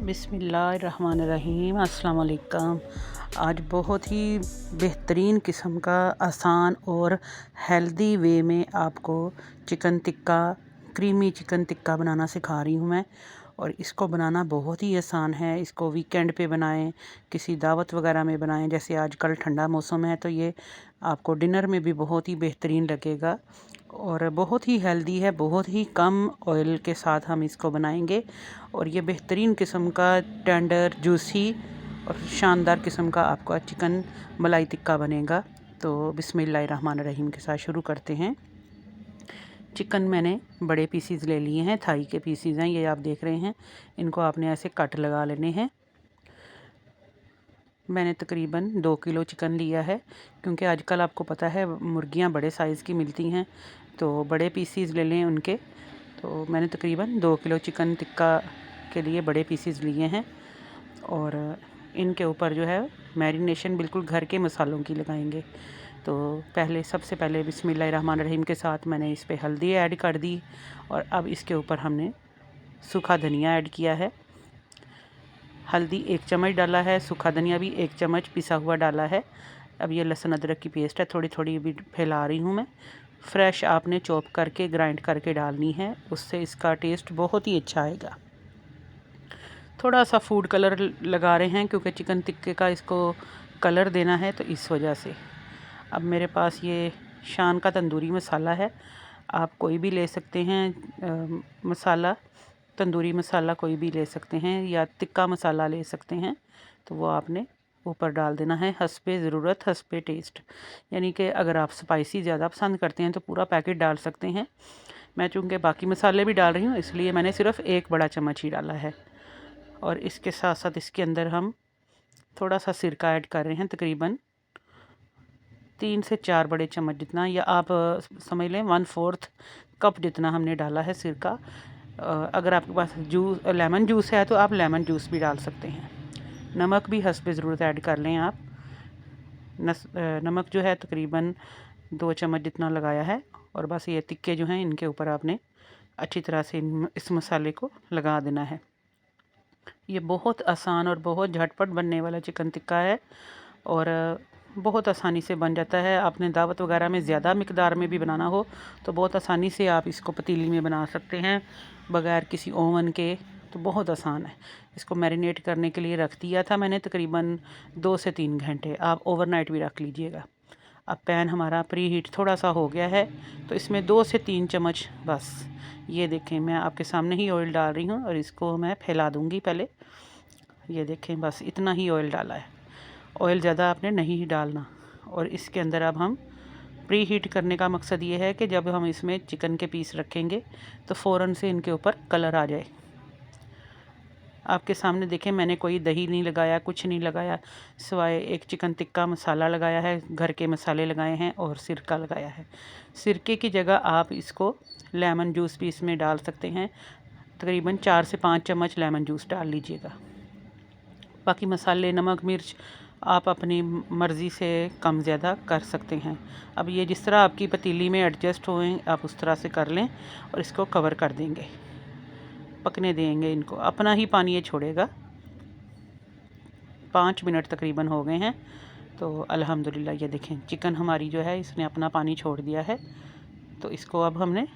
बिस्मिल्लाहिर्रहमानिर्रहीम अस्सलाम वालेकुम। आज बहुत ही बेहतरीन किस्म का आसान और हेल्दी वे में आपको chicken tikka creamy chicken tikka बनाना सिखा रही हूँ मैं। और इसको बनाना बहुत ही आसान है। इसको वीकेंड पे बनाएं, किसी दावत वगैरह में बनाएं। जैसे आजकल ठंडा मौसम है तो ये आपको डिनर में भी बहुत ही बेहतरीन लगेगा और बहुत ही हेल्दी है। बहुत ही कम ऑयल के साथ हम इसको बनाएंगे और ये बेहतरीन किस्म का टेंडर जूसी और शानदार किस्म का आपका चिकन मलाई टिक्का बनेगा। तो बिस्मिल्लाहिर्रहमानिर्रहीम के साथ शुरू करते हैं। चिकन मैंने बड़े पीसीज ले लिए हैं, थाई के पीसीज हैं ये आप देख रहे हैं। इनको आपने ऐसे कट लगा लेने हैं। मैंने तकरीबन 2 किलो चिकन लिया है क्योंकि आजकल आपको पता है मुर्गियां बड़े साइज़ की मिलती हैं, तो बड़े पीसीज ले लें उनके। तो मैंने तकरीबन 2 किलो चिकन टिक्का के लिए बड़े पीसीज लिए हैं और इनके ऊपर जो है मैरिनेशन बिल्कुल घर के मसालों की लगाएंगे। तो सबसे पहले बिस्मिल्लाहिर्रहमानिर्रहीम के साथ मैंने इस पे हल्दी ऐड कर दी और अब इसके ऊपर हमने सूखा धनिया ऐड किया है। हल्दी 1 चम्मच डाला है, सूखा धनिया भी 1 चम्मच पिसा हुआ डाला है। अब ये लहसुन अदरक की पेस्ट है, थोड़ी थोड़ी भी फैला रही हूँ मैं। फ्रेश आपने चॉप करके ग्राइंड करके डालनी है, उससे इसका टेस्ट बहुत ही अच्छा आएगा। थोड़ा सा फूड कलर लगा रहे हैं क्योंकि चिकन टिक्के का इसको कलर देना है, तो इस वजह से। अब मेरे पास ये शान का तंदूरी मसाला है, आप कोई भी ले सकते हैं। मसाला तंदूरी मसाला कोई भी ले सकते हैं या टिक्का मसाला ले सकते हैं। तो वो आपने ऊपर डाल देना है हस्बे ज़रूरत हस्बे टेस्ट। यानी कि अगर आप स्पाइसी ज़्यादा पसंद करते हैं तो पूरा पैकेट डाल सकते हैं। मैं चूँकि बाकी मसाले भी डाल रही हूँ इसलिए मैंने सिर्फ 1 बड़ा चम्मच ही डाला है। और इसके साथ साथ इसके अंदर हम थोड़ा सा सिरका ऐड कर रहे हैं, तकरीबन 3 से 4 बड़े चम्मच जितना, या आप समझ लें 1/4 कप जितना हमने डाला है सिरका। अगर आपके पास लेमन जूस है तो आप लेमन जूस भी डाल सकते हैं। नमक भी हस्बे ज़रूरत ऐड कर लें आप। नमक जो है तकरीबन 2 चम्मच जितना लगाया है। और बस ये टिक्के जो हैं इनके ऊपर आपने अच्छी तरह से इस मसाले को लगा देना है। ये बहुत आसान और बहुत झटपट बनने वाला चिकन टिक्का है और बहुत आसानी से बन जाता है। आपने दावत वगैरह में ज़्यादा मिकदार में भी बनाना हो तो बहुत आसानी से आप इसको पतीली में बना सकते हैं बग़ैर किसी ओवन के। तो बहुत आसान है। इसको मैरिनेट करने के लिए रख दिया था मैंने तकरीबन 2 से 3 घंटे। आप ओवरनाइट भी रख लीजिएगा। अब पैन हमारा प्री हीट थोड़ा सा हो गया है तो इसमें 2 से 3 चम्मच बस, ये देखें मैं आपके सामने ही ऑयल डाल रही हूँ और इसको मैं फैला दूँगी पहले। ये देखें बस इतना ही ऑयल डाला है, ऑयल ज़्यादा आपने नहीं डालना। और इसके अंदर अब हम प्री हीट करने का मकसद ये है कि जब हम इसमें चिकन के पीस रखेंगे तो फ़ौरन से इनके ऊपर कलर आ जाए। आपके सामने देखें मैंने कोई दही नहीं लगाया, कुछ नहीं लगाया, सिवाय एक चिकन टिक्का मसाला लगाया है, घर के मसाले लगाए हैं और सिरका लगाया है। सिरके की जगह आप इसको लेमन जूस भी इसमें डाल सकते हैं। तकरीबन 4 से 5 चम्मच लेमन जूस डाल लीजिएगा। बाकी मसाले नमक मिर्च आप अपनी मर्ज़ी से कम ज़्यादा कर सकते हैं। अब ये जिस तरह आपकी पतीली में एडजस्ट होएं आप उस तरह से कर लें और इसको कवर कर देंगे, पकने देंगे। इनको अपना ही पानी ये छोड़ेगा। 5 मिनट तकरीबन हो गए हैं तो अल्हम्दुलिल्लाह ये देखें चिकन हमारी जो है इसने अपना पानी छोड़ दिया है। तो इसको अब हमने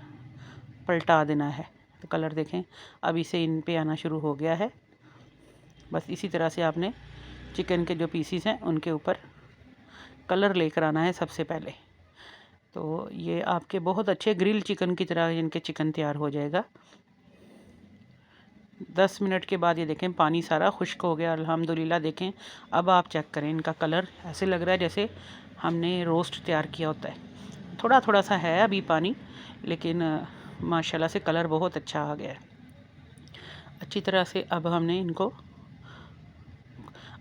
पलटा देना है। तो कलर देखें अब इसे इन पे आना शुरू हो गया है। बस इसी तरह से आपने चिकन के जो पीसीस हैं उनके ऊपर कलर लेकर आना है सबसे पहले। तो ये आपके बहुत अच्छे ग्रिल चिकन की तरह इनके चिकन तैयार हो जाएगा। 10 मिनट के बाद ये देखें पानी सारा खुश्क हो गया अल्हम्दुलिल्लाह। देखें अब आप चेक करें, इनका कलर ऐसे लग रहा है जैसे हमने रोस्ट तैयार किया होता है। थोड़ा थोड़ा सा है अभी पानी, लेकिन माशाल्लाह से कलर बहुत अच्छा आ गया है अच्छी तरह से। अब हमने इनको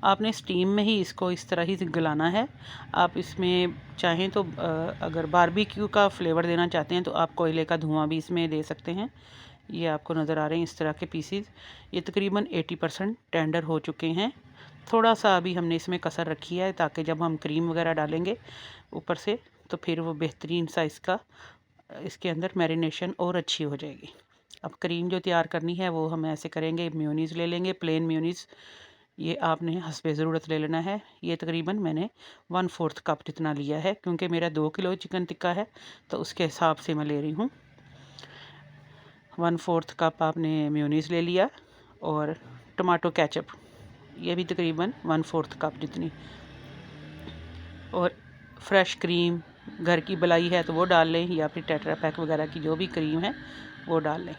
आपने स्टीम में ही इसको इस तरह ही गलाना है। आप इसमें चाहें तो अगर बारबेक्यू का फ्लेवर देना चाहते हैं तो आप कोयले का धुआं भी इसमें दे सकते हैं। ये आपको नज़र आ रहे हैं इस तरह के पीसीज। ये तकरीबन 80% टेंडर हो चुके हैं। थोड़ा सा अभी हमने इसमें कसर रखी है ताकि जब हम क्रीम वगैरह डालेंगे ऊपर से तो फिर वो बेहतरीन सा इसके अंदर मैरिनेशन और अच्छी हो जाएगी। अब क्रीम जो तैयार करनी है वो हम ऐसे करेंगे, मेयोनीज़ ले लेंगे, प्लेन मेयोनीज़। ये आपने हस्बे ज़रूरत ले लेना है। ये तकरीबन मैंने 1/4 कप जितना लिया है, क्योंकि मेरा 2 किलो चिकन टिक्का है तो उसके हिसाब से मैं ले रही हूँ। 1/4 कप आपने मेयोनीज़ ले लिया, और टमाटो केचप ये भी तकरीबन 1/4 कप जितनी, और फ्रेश क्रीम घर की बलाई है तो वो डाल लें, या फिर टेट्रा पैक वगैरह की जो भी क्रीम है वो डाल लें।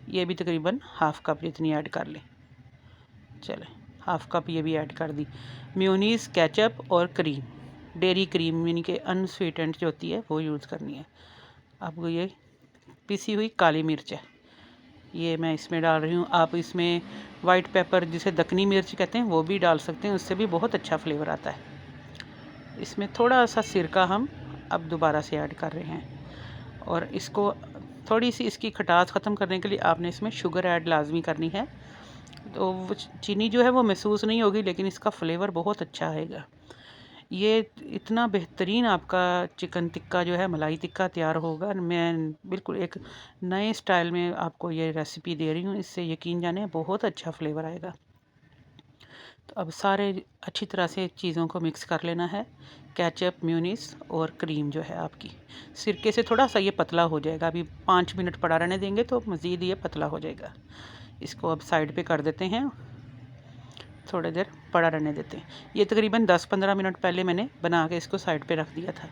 ये भी तकरीबन हाफ़ कप जितनी ऐड कर लें। चलें, हाफ़ कप ये भी ऐड कर दी। मेयोनीज़, केचप और क्रीम, डेयरी क्रीम यानी कि अनस्वीटेंड जो होती है वो यूज़ करनी है। आपको ये पिसी हुई काली मिर्च है, ये मैं इसमें डाल रही हूँ। आप इसमें वाइट पेपर जिसे दक्कनी मिर्च कहते हैं वो भी डाल सकते हैं, उससे भी बहुत अच्छा फ्लेवर आता है। इसमें थोड़ा सा सिरका हम अब दोबारा से ऐड कर रहे हैं, और इसको थोड़ी सी इसकी खटास ख़त्म करने के लिए आपने इसमें शुगर ऐड लाजमी करनी है। तो वो चीनी जो है वो महसूस नहीं होगी, लेकिन इसका फ्लेवर बहुत अच्छा आएगा। ये इतना बेहतरीन आपका चिकन टिक्का जो है, मलाई टिक्का तैयार होगा। मैं बिल्कुल एक नए स्टाइल में आपको ये रेसिपी दे रही हूँ, इससे यकीन जाने बहुत अच्छा फ्लेवर आएगा। तो अब सारे अच्छी तरह से चीज़ों को मिक्स कर लेना है। केचप, मेयोनीज़ और क्रीम जो है आपकी सिरके से थोड़ा सा ये पतला हो जाएगा। अभी 5 मिनट पड़ा रहने देंगे तो मज़ीद ये पतला हो जाएगा। इसको अब साइड पे कर देते हैं, थोड़ी देर पड़ा रहने देते हैं। ये तकरीबन 10-15 मिनट पहले मैंने बना के इसको साइड पे रख दिया था।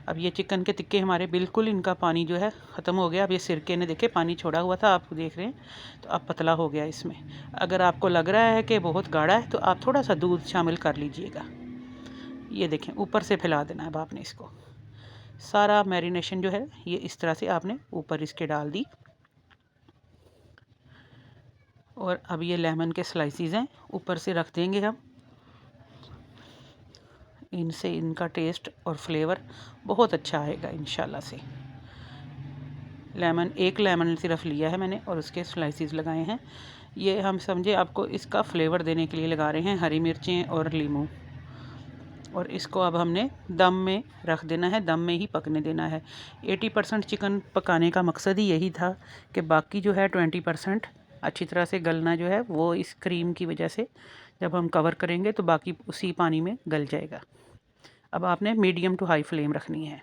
अब ये चिकन के टिक्के हमारे बिल्कुल इनका पानी जो है ख़त्म हो गया। अब ये सिरके ने देखे पानी छोड़ा हुआ था, आप देख रहे हैं, तो अब पतला हो गया इसमें। अगर आपको लग रहा है कि बहुत गाढ़ा है तो आप थोड़ा सा दूध शामिल कर लीजिएगा। ये देखें, ऊपर से फैला देना है अब आपने इसको। सारा मैरिनेशन जो है ये इस तरह से आपने ऊपर इसके डाल दी। और अब ये लेमन के स्लाइसिस हैं, ऊपर से रख देंगे हम। इनसे इनका टेस्ट और फ्लेवर बहुत अच्छा आएगा इंशाल्लाह से। एक लेमन सिर्फ लिया है मैंने और उसके स्लाइसिस लगाए हैं। ये हम समझे आपको इसका फ्लेवर देने के लिए लगा रहे हैं, हरी मिर्चें और लीमू। और इसको अब हमने दम में रख देना है, दम में ही पकने देना है। 80% चिकन पकाने का मकसद ही यही था कि बाकी जो है 20% अच्छी तरह से गलना जो है वो इस क्रीम की वजह से जब हम कवर करेंगे तो बाकी उसी पानी में गल जाएगा। अब आपने मीडियम टू हाई फ्लेम रखनी है।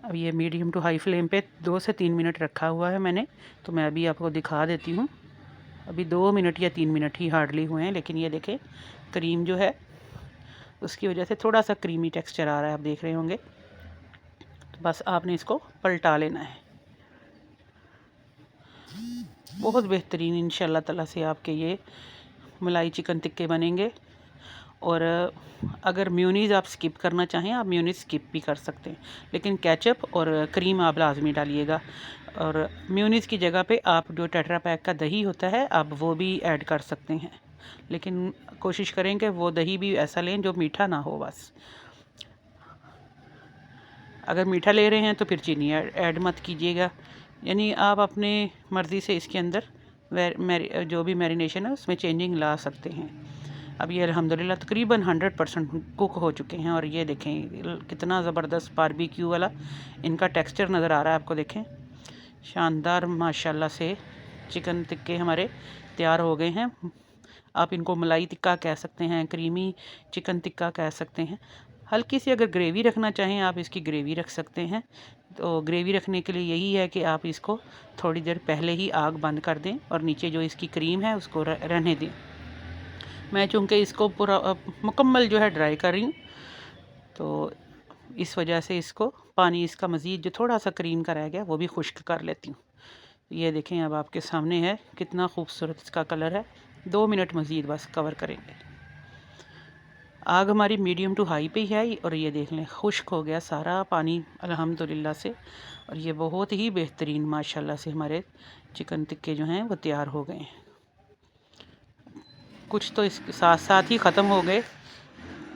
अब ये मीडियम टू हाई फ्लेम पे 2 से 3 मिनट रखा हुआ है मैंने, तो मैं अभी आपको दिखा देती हूँ। अभी 2 मिनट या 3 मिनट ही हार्डली हुए हैं, लेकिन ये देखें क्रीम जो है उसकी वजह से थोड़ा सा क्रीमी टेक्सचर आ रहा है, आप देख रहे होंगे। तो बस आपने इसको पलटा लेना है। बहुत बेहतरीन इंशाल्लाह ताला से आपके ये मलाई चिकन टिक्के बनेंगे। और अगर मेयोनीज़ आप स्किप करना चाहें, आप मेयोनीज़ स्किप भी कर सकते हैं, लेकिन केचप और क्रीम आप लाजमी डालिएगा। और मेयोनीज़ की जगह पे आप जो टेट्रा पैक का दही होता है आप वो भी ऐड कर सकते हैं, लेकिन कोशिश करें कि वो दही भी ऐसा लें जो मीठा ना हो बस। अगर मीठा ले रहे हैं तो फिर चीनी ऐड मत कीजिएगा, यानी आप अपने मर्ज़ी से इसके अंदर जो भी मैरिनेशन है उसमें चेंजिंग ला सकते हैं। अब ये अल्हम्दुलिल्लाह तकरीबन 100% कुक हो चुके हैं। और ये देखें कितना ज़बरदस्त बारबेक्यू वाला इनका टेक्सचर नज़र आ रहा है आपको, देखें शानदार माशाल्लाह से चिकन टिक्के हमारे तैयार हो गए हैं। आप इनको मलाई टिक्का कह सकते हैं, क्रीमी चिकन टिक्का कह सकते हैं। हल्की सी अगर ग्रेवी रखना चाहें आप इसकी ग्रेवी रख सकते हैं। तो ग्रेवी रखने के लिए यही है कि आप इसको थोड़ी देर पहले ही आग बंद कर दें और नीचे जो इसकी क्रीम है उसको रहने दें। मैं चूँकि इसको पूरा मुकम्मल जो है ड्राई कर रही हूँ, तो इस वजह से इसको पानी इसका मज़ीद जो थोड़ा सा क्रीम का रह गया वो भी खुश्क कर लेती हूँ। ये देखें अब आपके सामने है, कितना खूबसूरत इसका कलर है। 2 मिनट मज़ीद बस कवर करेंगे। आग हमारी मीडियम टू हाई पे ही है, और ये देख लें खुश्क हो गया सारा पानी अल्हम्दुलिल्लाह से। और ये बहुत ही बेहतरीन माशाल्लाह से हमारे चिकन टिक्के जो हैं वो तैयार हो गए हैं। कुछ तो इसके साथ साथ ही ख़त्म हो गए,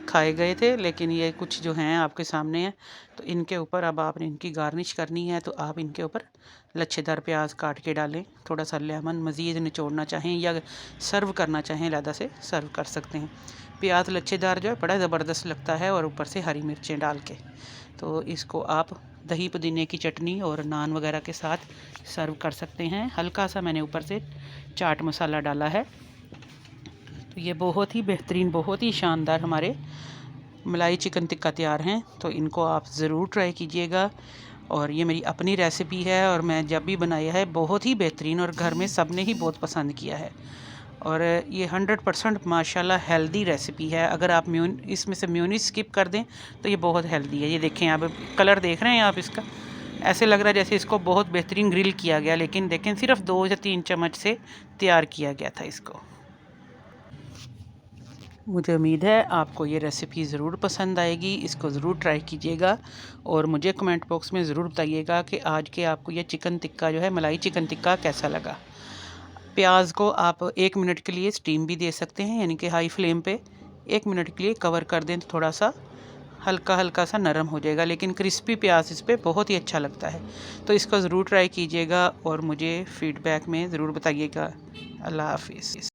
खाए गए थे, लेकिन ये कुछ जो हैं आपके सामने हैं। तो इनके ऊपर अब आपने इनकी गार्निश करनी है, तो आप इनके ऊपर लच्छेदार प्याज काट के डालें, थोड़ा सा लेमन मज़ीद निचोड़ना चाहें या सर्व करना चाहें अलहदा से सर्व कर सकते हैं। प्याज लच्छेदार जो है बड़ा ज़बरदस्त लगता है, और ऊपर से हरी मिर्चें डाल के। तो इसको आप दही पुदीने की चटनी और नान वगैरह के साथ सर्व कर सकते हैं। हल्का सा मैंने ऊपर से चाट मसाला डाला है। तो ये बहुत ही बेहतरीन, बहुत ही शानदार हमारे मलाई चिकन टिक्का तैयार हैं। तो इनको आप ज़रूर ट्राई कीजिएगा। और ये मेरी अपनी रेसिपी है और मैं जब भी बनाया है बहुत ही बेहतरीन, और घर में सब ने ही बहुत पसंद किया है। और ये 100% माशाल्लाह हेल्दी रेसिपी है। अगर आप इसमें से मेयोनीज स्किप कर दें तो ये बहुत हेल्दी है। ये देखें, आप कलर देख रहे हैं आप इसका, ऐसे लग रहा है जैसे इसको बहुत बेहतरीन ग्रिल किया गया, लेकिन देखें सिर्फ 2 या 3 चम्मच से तैयार किया गया था इसको। मुझे उम्मीद है आपको ये रेसिपी ज़रूर पसंद आएगी। इसको ज़रूर ट्राई कीजिएगा और मुझे कमेंट बॉक्स में ज़रूर बताइएगा कि आज के आपको ये चिकन टिक्का जो है, मलाई चिकन टिक्का कैसा लगा। प्याज को आप 1 मिनट के लिए स्टीम भी दे सकते हैं, यानी कि हाई फ्लेम पे 1 मिनट के लिए कवर कर दें तो थोड़ा सा हल्का हल्का सा नरम हो जाएगा, लेकिन क्रिस्पी प्याज इस पर बहुत ही अच्छा लगता है। तो इसको ज़रूर ट्राई कीजिएगा और मुझे फ़ीडबैक में ज़रूर बताइएगा। अल्लाह हाफिज़।